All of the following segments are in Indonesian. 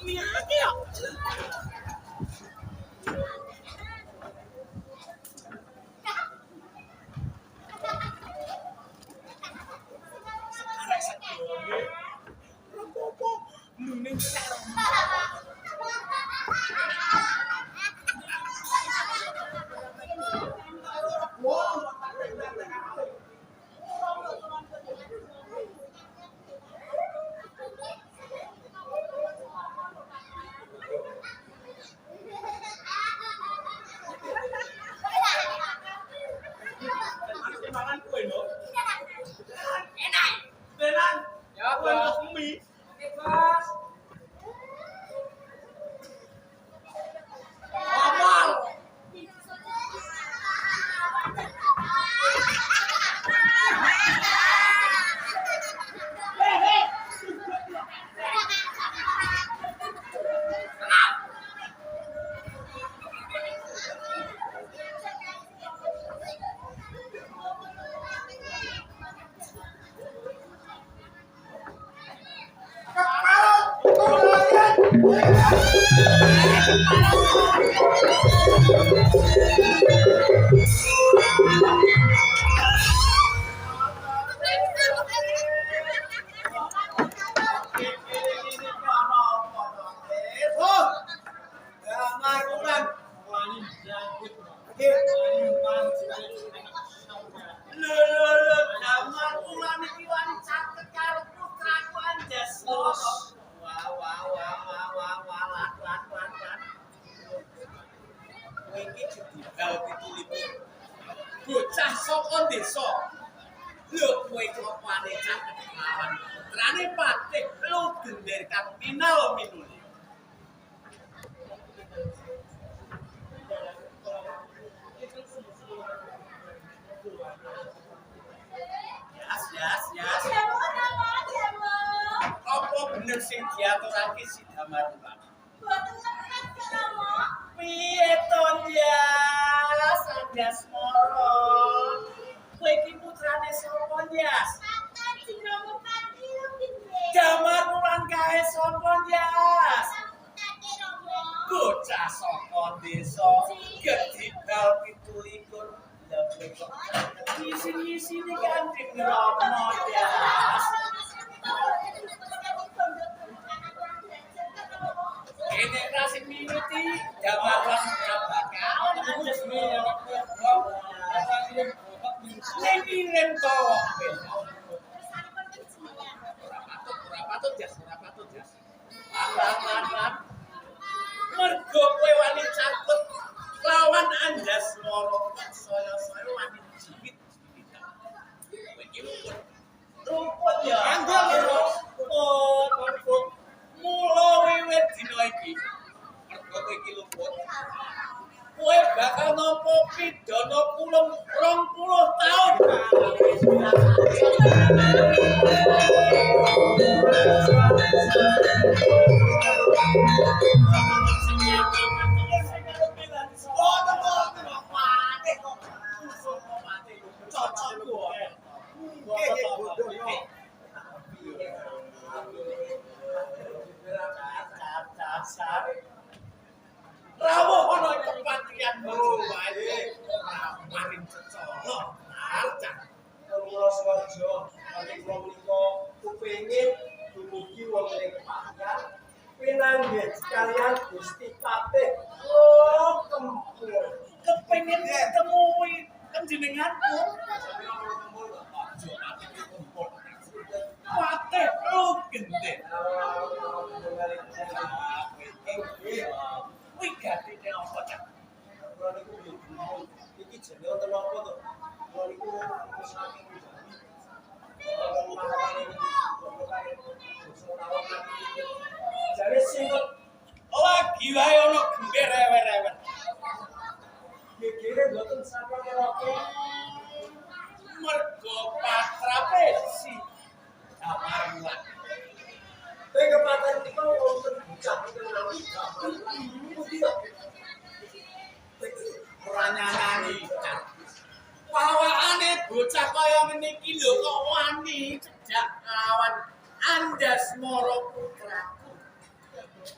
Miyake ya. Rapopo nuning karo. Makan kue lho. Enak. Beneran. Ya, Bos. Mie. Oke, Bos. Ngomong. Bocah saka desa. Lho kowe kelakuane caket lawan putrane Patih lu gender kang minal minuli. Yas. Apa bener sing diaturake si Damarula? Boten ngerti Rama. Piye to Yas? Anjas moro. Kowe iki putrane sapa Yas? Akan Rama Pati lho Damarula kae sapa Yas? Samputate Rama. Bocah saka desa gedhidal 17 lha kok isi-isine Kanjeng Rama Yas. Ini rasik minuti Damarula bakal anjes Ngirim to. Ora patut jas. Lan. Mergo kowe wani cakut lawan Anjas Moro saya wani jibit. Kowe iki rumput ya. Rumput. Mula wiwit dina iki. Mergo kowe iki luput. Kowe bakal nampa pidana kulum 20 taun. Rawuh ana kepatrian bojo wae. Maring cecana. Arca. Kula swarga, nek kula menika kepengin dumugi wong ing kepastian pinanggih sekalian Gusti Patih Kempul. Kepengin ditemui panjenenganku. Patih lu gede. Wih gatine apa cak? Kula niku bingung. Iki jenenge wonten apa to? Kula niku saking jare singkut Lagi wae ana gember rewer-rewer. gegere mboten sampeyan ngerokok.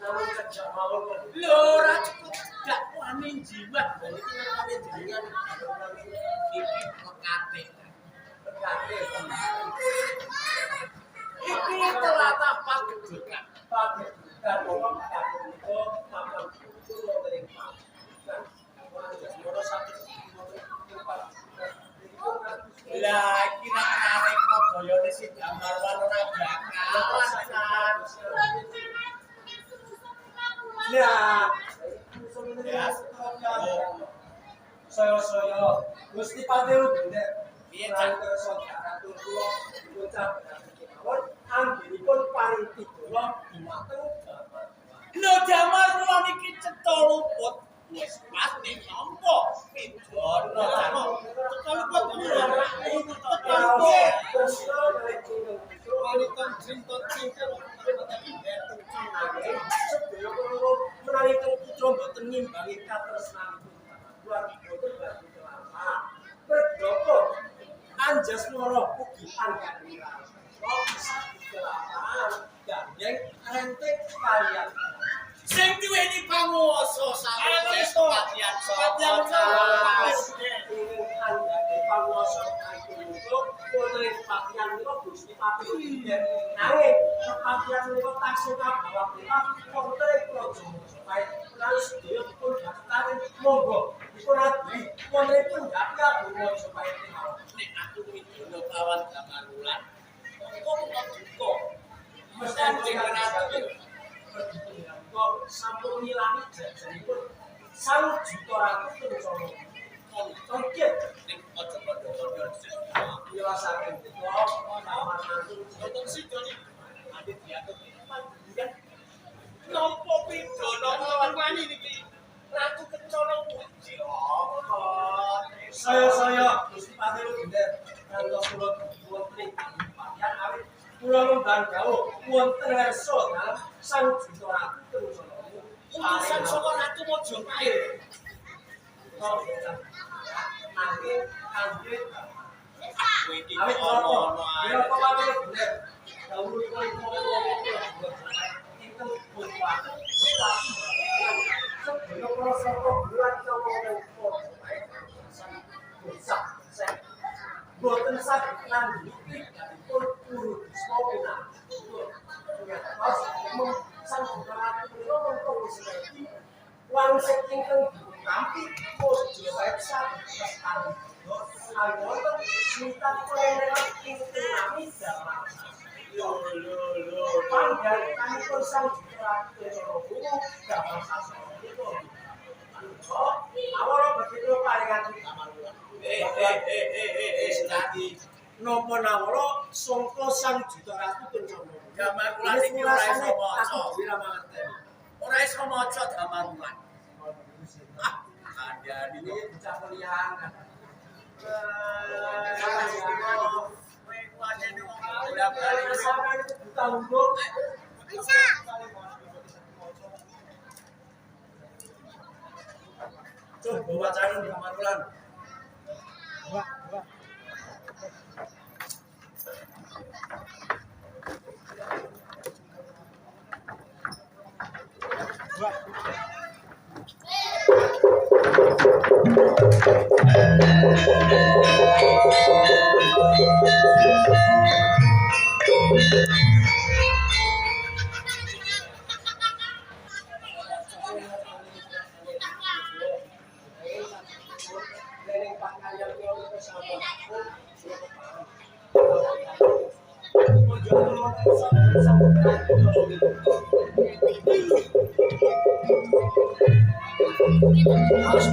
namun sejak mawon kok. Lho ora cukup dakwani jimat Dan itu namanya jaringan iki pekate. PKT. Iki telatah pagedukan. Pakai dan orang pakai itu makan itu dari pak. Dan orang jadi satu Lah iki nek arek kok boyone si gambar ora bakalan. Ya, saya Gusti Padeu bener. Piye, Cak? Cak? Saudara kula ucap kemawon anggenipun paring pidula dumateng Bapak. Lho jamar kula niki cetha luput. Wis pas ning nampa pidana jano. Cetha luput kula. Cetha luput. Menawikan putra boten ngimbangi katresnanipun luar boten bagi kelapa. Berdoko anjas loro ugi anggadira. Kok bisa kelapaan gandeng rentek kalian. Sing duweni panguwasa sawise sepatian sapa. Gusti Padeu nanging kepatihan niku taksih kabawa kita wonten praja supaya menawi sedaya dipun daftarin monggo dipun adili wonten pendapi agama supaya kita Nek aku widodo kawan gambar ulan. Kok duka. Mesti jenengan kok sampun ngilangi jajanipun 1 juta ratus terus ono. Oke, ning aja padha-padha. jelasaken kok kamar langsung Nonton sidoni adit diatur panjenengan nampa pidana lawan wani niki ratu kencana puji saya Gusti Padeu bener kantos kula wonten padian awit kula ngembang dawuh wonten ngarsa dalem sang juta ratu terus urusan saka ratu Majapahit nanti kangge kowe iki awit ono ya kok Padeu bener dawuh kula itu buat sebelum proses bulan boten saged lanjuti pun urut sepina. Terus sang bukan punika mongko seperti wangsek ingkang nampi pojo baik saged lestari. Alwonten sinten pengenalan ingkang nami damar. Lho. Panjenenganipun sang Ratu damar sastra itu. Awal begitu paringan damar. Sedadi Nopo nawala sangka sang juta ratu kencana. gambar ulan iki ora iso maca. Aku dira mangerten. Ora iso maca gambar ulan. Kandhane Ini bocah kuliahan kan. kowe kuwatene wong bolak-balik Sampai itu buta unduk. Coba wacanin gambar ulan. Harus